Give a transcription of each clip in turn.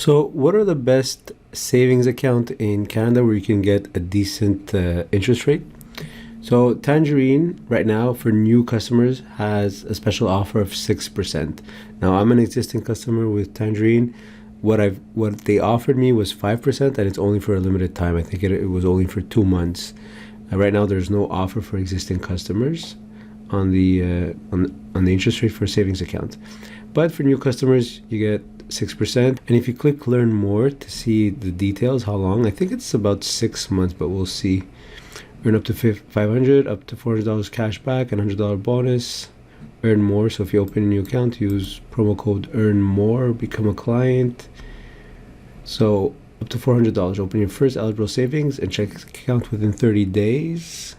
So what are the best savings account in Canada where you can get a decent interest rate? So Tangerine right now for new customers has a special offer of 6%. Now I'm an existing customer with Tangerine. What they offered me was 5%, and it's only for a limited time. I think it was only for 2 months. Right now there's no offer for existing customers on the interest rate for a savings account. But for new customers you get 6%. And if you click learn more to see the details, how long, I think it's about 6 months, but we'll see. Earn up to $500, up to $400 cash back, and $100 bonus. Earn more. So if you open a new account, use promo code earn more, become a client. So up to $400. Open your first eligible savings and check account within 30 days.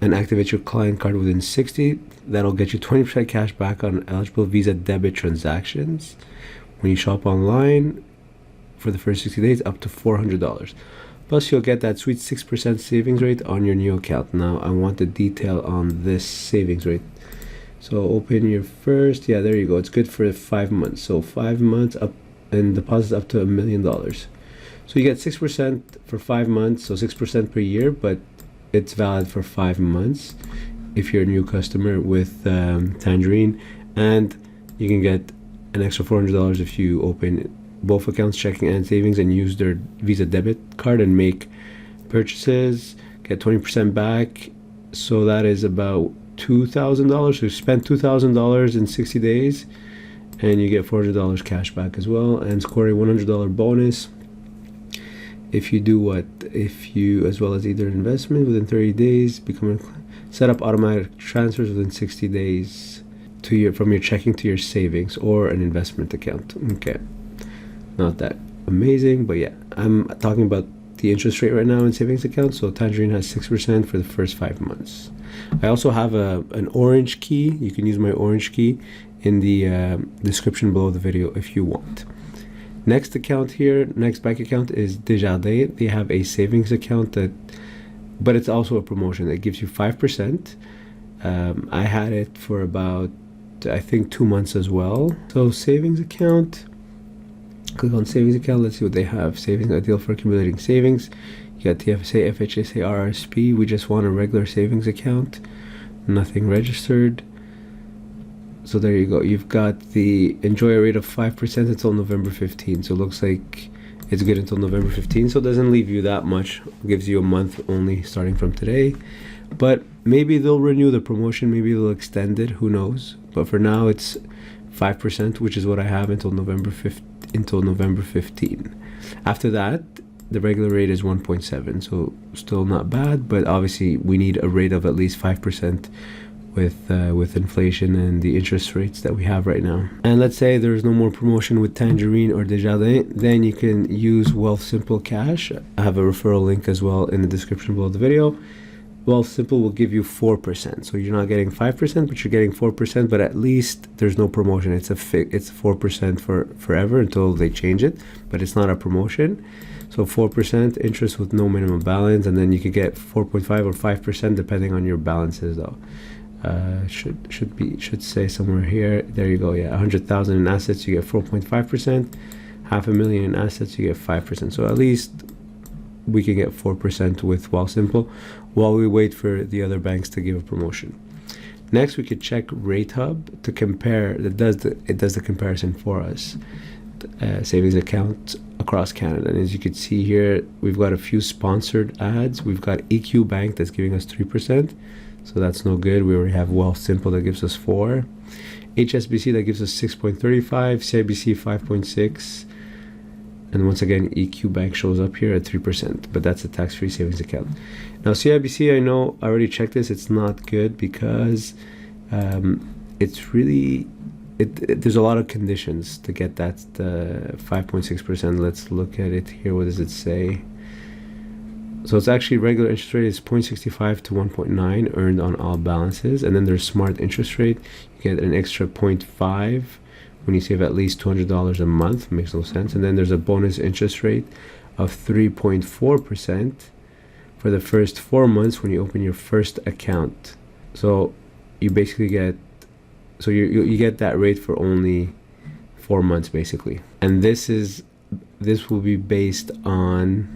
And activate your client card within 60. That'll get you 20% cash back on eligible Visa debit transactions. When you shop online for the first 60 days, up to $400. Plus, you'll get that sweet 6% savings rate on your new account. Now, I want the detail on this savings rate. So open your first, yeah, there you go. It's good for 5 months. So 5 months up and deposits up to $1 million. So you get 6% for 5 months, so 6% per year, but it's valid for 5 months if you're a new customer with Tangerine. And you can get an extra $400 if you open both accounts, checking and savings, and use their Visa debit card and make purchases, get 20% back. So that is about $2,000. So you spend $2,000 in 60 days and you get $400 cash back as well, and score a $100 bonus if you do what? If you, as well as either investment within 30 days, set up automatic transfers within 60 days to from your checking to your savings or an investment account. Okay. Not that amazing, but yeah, I'm talking about the interest rate right now in savings accounts. So Tangerine has 6% for the first 5 months. I also have an orange key. You can use my orange key in the description below the video if you want. Next account here, next bank account is Desjardins. They have a savings account but it's also a promotion that gives you 5%. I had it for about, I think, 2 months as well. So savings account. Click on savings account. Let's see what they have. Savings ideal for accumulating savings. You got TFSA, FHSA, RRSP. We just want a regular savings account. Nothing registered. So there you go. You've got the enjoy a rate of 5% until November 15. So it looks like it's good until November 15. So it doesn't leave you that much. It gives you a month only starting from today. But maybe they'll renew the promotion. Maybe they'll extend it. Who knows? But for now, it's 5%, which is what I have until November 15. After that, the regular rate is 1.7, so still not bad, but obviously we need a rate of at least 5% with inflation and the interest rates that we have right now. And let's say there's no more promotion with Tangerine or Desjardins, then you can use Wealthsimple Cash. I have a referral link as well in the description below the video. Wealthsimple will give you 4%, so you're not getting 5%, but you're getting 4%. But at least there's no promotion. It's 4% for forever until they change it. But it's not a promotion, so 4% interest with no minimum balance, and then you could get 4.5 or 5% depending on your balances, though. Should say somewhere here. There you go. Yeah, 100,000 in assets, you get 4.5%. $500,000 in assets, you get 5%. So at least we can get 4% with Wealthsimple while we wait for the other banks to give a promotion. Next, we could check Rate Hub to compare. It does the comparison for us. Savings accounts across Canada, and as you can see here, we've got a few sponsored ads. We've got EQ Bank that's giving us 3%, so that's no good. We already have Wealthsimple that gives us 4%. HSBC that gives us 6.35%. CIBC 5.6%. And once again, EQ Bank shows up here at 3%, but that's a tax-free savings account. Now, CIBC, I know, I already checked this. It's not good because it's really, there's a lot of conditions to get that 5.6%. Let's look at it here. What does it say? So it's actually regular interest rate is 0.65 to 1.9 earned on all balances. And then there's smart interest rate. You get an extra 0.5 when you save at least $200 a month. Makes no sense. And then there's a bonus interest rate of 3.4% for the first 4 months when you open your first account. So you basically get, so you get that rate for only 4 months basically. And this will be based on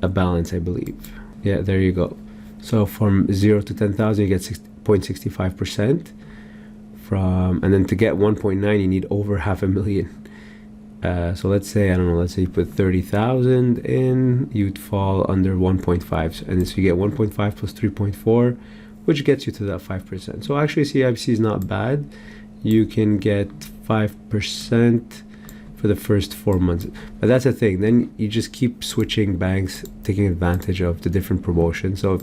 a balance, I believe. Yeah, there you go. So from 0 to 10,000, you get 6.65%. And then to get 1.9, you need over $500,000. So let's say, I don't know, let's say you put 30,000 in, you'd fall under 1.5. And so you get 1.5 plus 3.4, which gets you to that 5%. So actually CIBC is not bad. You can get 5% for the first 4 months. But that's the thing. Then you just keep switching banks, taking advantage of the different promotions. So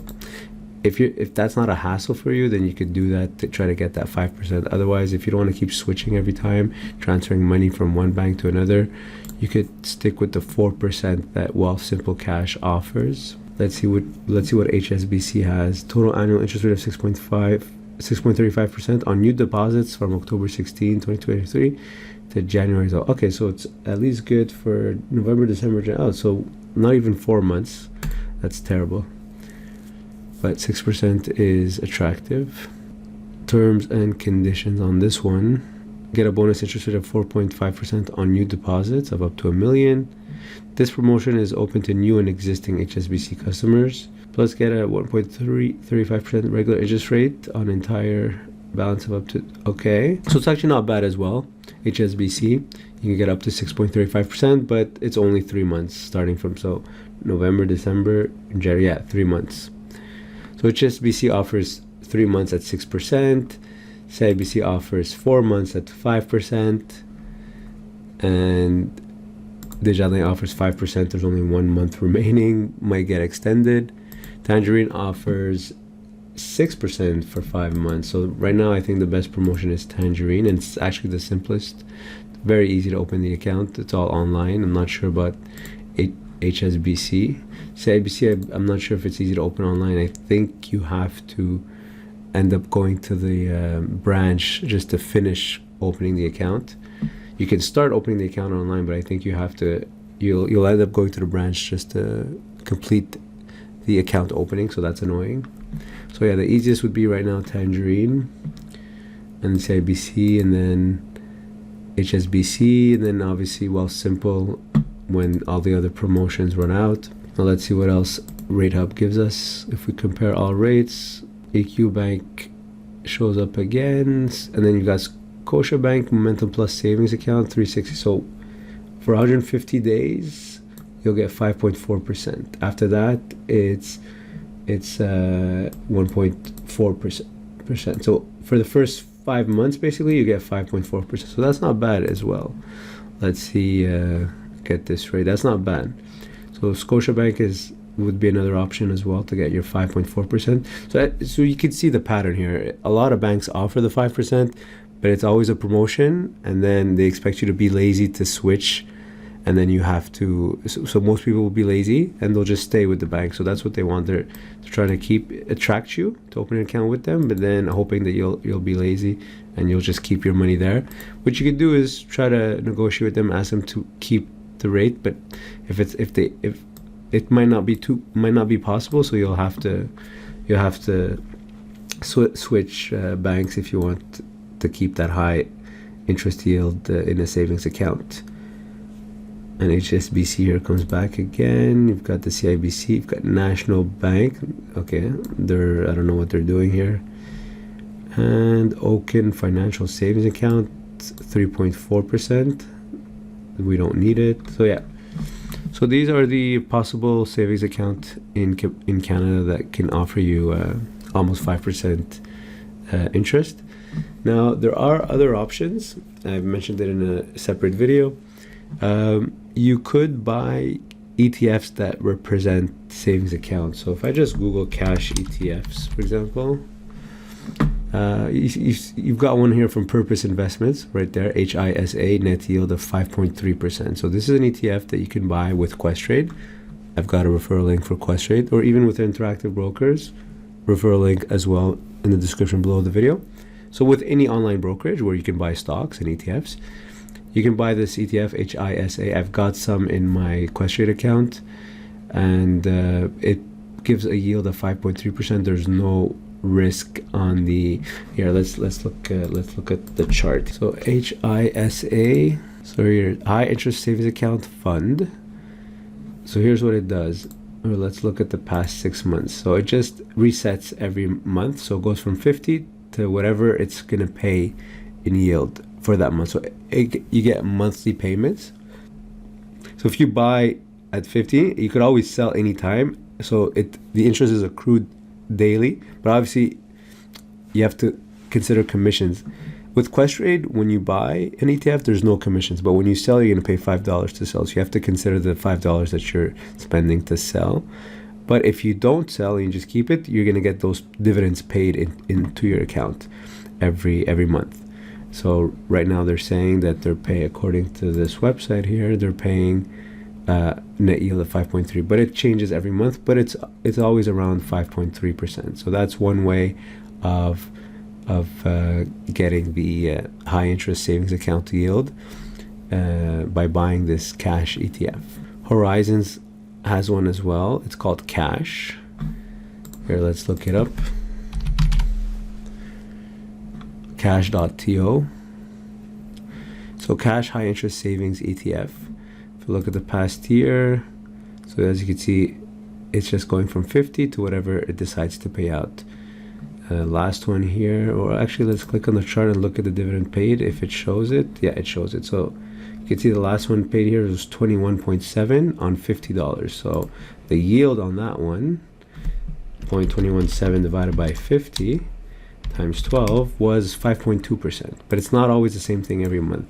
if that's not a hassle for you, then you could do that to try to get that 5%. Otherwise, if you don't want to keep switching every time, transferring money from one bank to another, you could stick with the 4% that Wealthsimple Cash offers. Let's see what HSBC has. Total annual interest rate of 6.35% on new deposits from October 16, 2023 to January. Okay, so it's at least good for November, December, January. Oh, so not even 4 months. That's terrible. But 6% is attractive. Terms and conditions on this one. Get a bonus interest rate of 4.5% on new deposits of up to $1 million. This promotion is open to new and existing HSBC customers. Plus get a 1.35% regular interest rate on entire balance of up to, okay. So it's actually not bad as well. HSBC, you can get up to 6.35%, but it's only 3 months starting from, so November, December, January, yeah, 3 months. So HSBC offers 3 months at 6%. CIBC offers 4 months at 5%. And Desjardins offers 5%. There's only 1 month remaining. Might get extended. Tangerine offers 6% for 5 months. So right now, I think the best promotion is Tangerine, and it's actually the simplest. Very easy to open the account. It's all online. I'm not sure about HSBC. CIBC, I'm not sure if it's easy to open online. I think you have to end up going to the branch just to finish opening the account. You can start opening the account online, but I think you have to, you'll end up going to the branch just to complete the account opening, so that's annoying. So yeah, the easiest would be right now Tangerine, and CIBC, and then HSBC, and then obviously Wealthsimple when all the other promotions run out. Now let's see what else Rate Hub gives us. If we compare all rates, EQ Bank shows up again, and then you got Scotiabank Momentum Plus Savings Account 360. So for 150 days, you'll get 5.4%. After that, it's 1.4%. So for the first 5 months, basically, you get 5.4%. So that's not bad as well. Let's see, get this rate. That's not bad. So Scotiabank would be another option as well to get your 5.4%. So you can see the pattern here. A lot of banks offer the 5%, but it's always a promotion, and then they expect you to be lazy to switch, and then you have to. So most people will be lazy and they'll just stay with the bank. So that's what they want. They're trying to attract you to open an account with them, but then hoping that you'll be lazy and you'll just keep your money there. What you could do is try to negotiate with them, ask them to keep the rate, but if it might not be possible, so you'll have to switch banks if you want to keep that high interest yield in a savings account. And HSBC here comes back again. You've got the CIBC, you've got National Bank. Okay, I don't know what they're doing here. And Oaken Financial Savings Account, 3.4%. We don't need it. So yeah. So these are the possible savings account in Canada that can offer you almost 5% interest. Now, there are other options. I've mentioned it in a separate video. You could buy ETFs that represent savings accounts. So if I just Google cash ETFs, for example, you've got one here from Purpose Investments right there, HISA, net yield of 5.3%. So this is an ETF that you can buy with Questrade. I've got a referral link for Questrade, or even with Interactive Brokers, referral link as well in the description below the video. So with any online brokerage where you can buy stocks and ETFs, you can buy this ETF, HISA. I've got some in my Questrade account, and it gives a yield of 5.3%. There's no risk on the here. Let's look at the chart. So HISA, so your high interest savings account fund. So here's what it does. Or let's look at the past 6 months. So it just resets every month. So it goes from 50 to whatever it's gonna pay in yield for that month. So you get monthly payments. So if you buy at 50, you could always sell anytime. So the interest is accrued daily, but obviously you have to consider commissions. With Questrade, when you buy an ETF, there's no commissions, but when you sell, you're going to pay $5 to sell. So you have to consider the $5 that you're spending to sell. But if you don't sell and you just keep it, you're going to get those dividends paid into your account every month. So right now they're saying that they're paying, according to this website here, they're paying net yield of 5.3, but it changes every month, but it's always around 5.3%. So that's one way of getting the high interest savings account yield by buying this cash ETF. Horizons has one as well. It's called Cash. Here, let's look it up. Cash.to. So Cash high interest savings ETF. If you look at the past year, so as you can see, it's just going from 50 to whatever it decides to pay out. Last one here, or actually let's click on the chart and look at the dividend paid if it shows it. Yeah, it shows it. So you can see the last one paid here was 21.7 on $50. So the yield on that one, 0.217 divided by 50 times 12 was 5.2%. But it's not always the same thing every month.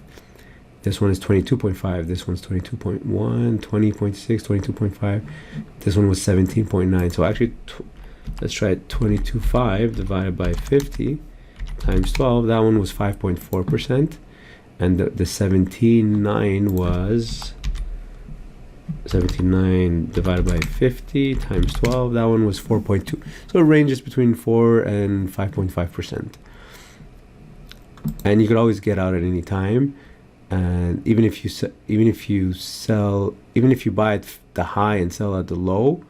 This one is 22.5, this one's 22.1, 20.6, 22.5. This one was 17.9. So actually, let's try it. 22.5 divided by 50 times 12. That one was 5.4%, and the 17.9 was 17.9 divided by 50 times 12. That one was 4.2. So it ranges between 4 and 5.5%. And you could always get out at any time. And even if you buy at the high and sell at the low,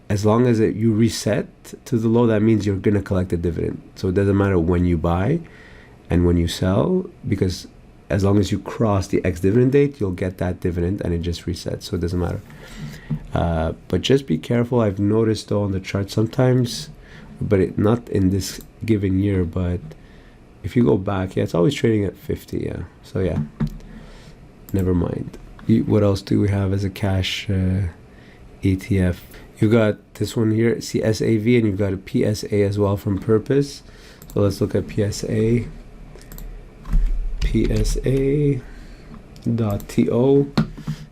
as long as you reset to the low, that means you're going to collect a dividend. So it doesn't matter when you buy and when you sell, because as long as you cross the ex-dividend date, you'll get that dividend and it just resets. So it doesn't matter. But just be careful. I've noticed though on the chart sometimes, but not in this given year, but if you go back, yeah, it's always trading at 50. Yeah. So yeah, never mind. What else do we have as a cash ETF? You got this one here, CSAV, and you've got a PSA as well from Purpose. So let's look at PSA. PSA.to.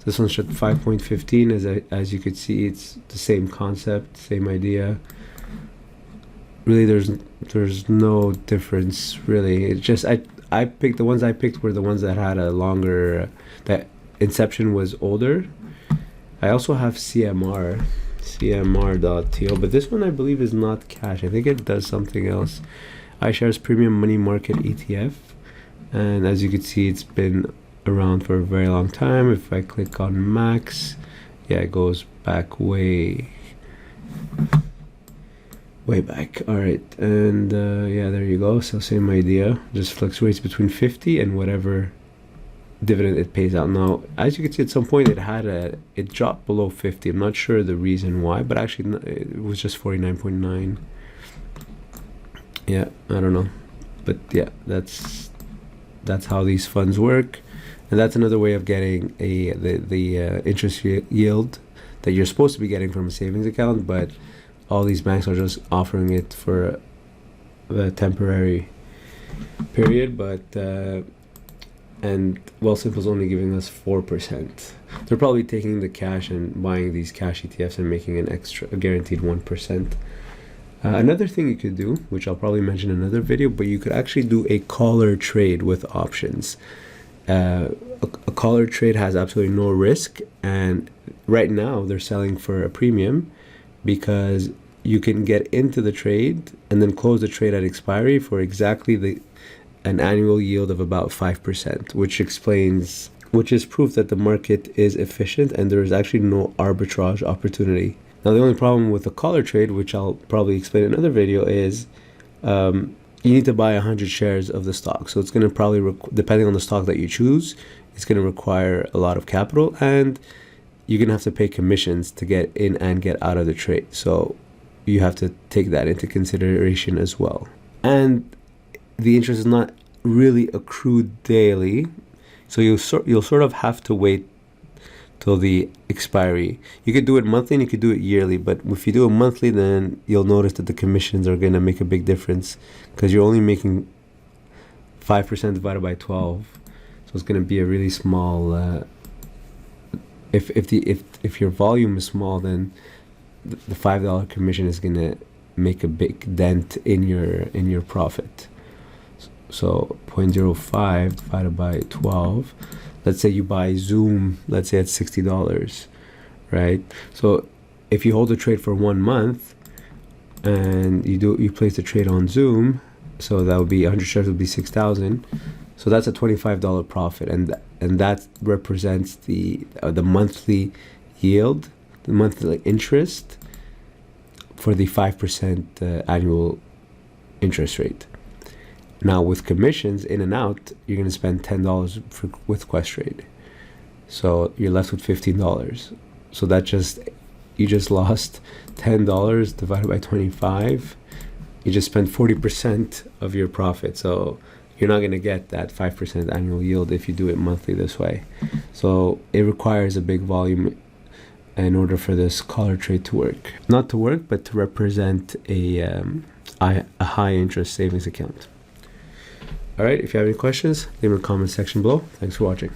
This one's at 5.15. As you could see, it's the same concept, same idea. Really, there's no difference really. It's just I picked the ones I picked were the ones that had a longer that inception was older. I also have CMR. CMR.to, but this one I believe is not cash. I think it does something else. iShares Premium Money Market ETF, and as you can see, it's been around for a very long time. If I click on Max, yeah, it goes back way back. All right, and yeah, there you go. So same idea, just fluctuates between 50 and whatever dividend it pays out. Now, as you can see, at some point it dropped below 50. I'm not sure the reason why, but actually it was just 49.9. Yeah, I don't know, but yeah, that's how these funds work, and that's another way of getting the interest yield that you're supposed to be getting from a savings account, but all these banks are just offering it for a temporary period, but and Wealthsimple is only giving us 4%. They're probably taking the cash and buying these cash ETFs and making a guaranteed 1%. Another thing you could do, which I'll probably mention in another video, but you could actually do a collar trade with options. A collar trade has absolutely no risk, and right now they're selling for a premium because you can get into the trade and then close the trade at expiry for exactly an annual yield of about 5%, which is proof that the market is efficient and there is actually no arbitrage opportunity Now, the only problem with the collar trade, which I'll probably explain in another video, is you need to buy 100 shares of the stock. So it's going to probably, depending on the stock that you choose, it's going to require a lot of capital, and you're going to have to pay commissions to get in and get out of the trade. So you have to take that into consideration as well. And the interest is not really accrued daily. So you'll sort of have to wait till the expiry. You could do it monthly and you could do it yearly, but if you do it monthly, then you'll notice that the commissions are going to make a big difference, because you're only making 5% divided by 12. So it's going to be a really small, if your volume is small, then the $5 commission is going to make a big dent in your profit. So 0.05 divided by 12. Let's say you buy Zoom, let's say at $60, right? So if you hold a trade for 1 month and you place the trade on Zoom, so that would be 100 shares would be 6,000. So that's a $25 profit, and that represents the monthly yield, the monthly interest for the 5% annual interest rate. Now, with commissions in and out, you're going to spend $10 with Questrade. So you're left with $15. So you just lost $10 divided by 25. You just spent 40% of your profit. So you're not going to get that 5% annual yield if you do it monthly this way. So it requires a big volume in order for this collar trade to work. Not to work, but to represent a high interest savings account. All right, if you have any questions, leave them in the comment section below. Thanks for watching.